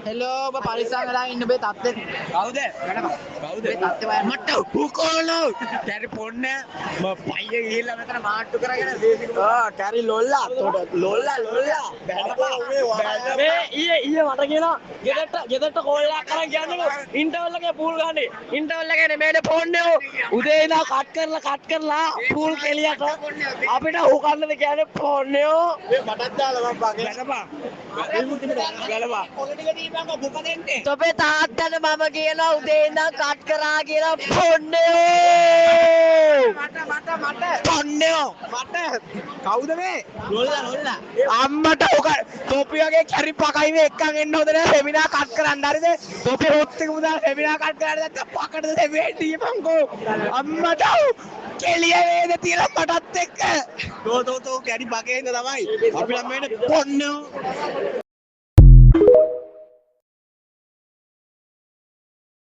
Hello ඔබ පරිස්සම් වෙලා ඉන්න බේ තාත්තේ. කවුද? කවුද? මේ තාත්තේ වය මට හුකොලෝ. කැරි පොන්න මම පයිය ගිහිල්ලා මෙතන මාට්ටු කරගෙන කැරි ලොල්ලා ලොල්ලා මේ ඊයේ මට කියනවා ගෙදරට කෝල් එකක් කරන් කියන්නේ ඉන්ටර්වල් එකේ පූල් ගන්නේ. ඉන්ටර්වල් එකේ නෙමෙයි ෆෝන්නේ උදේ ඉඳන් කට් කරලා පූල් කෙලියට අපිට හුකන්නද කියන්නේ ෆෝන්නේ මේ මටත් දාලා මම ගලපා. තොපේ තාත්තට මම කියනවා උදේ ඉඳන් කට් කරා කියලා ෆෝන්නේ ෆෝන්නේ කවුද මේ? ලොල්ලා අම්මට ඔක තොපි වගේ කැරි පකයි මේ එක්කන් එන්න හොඳ නෑ සෙමිනාර් කට් කරන්න හරිද තොපි හොත් එක මුදා සෙමිනාර් කට් කරන්න නැත්නම් පකටද සෙමිනාර් දීපන්කෝ අම්මට කෙලිය වේද තියලා මටත් එක්ක තෝ කැරි පකේ ඉඳ තමයි අපි ළම වෙන්නේ පොන්නෝ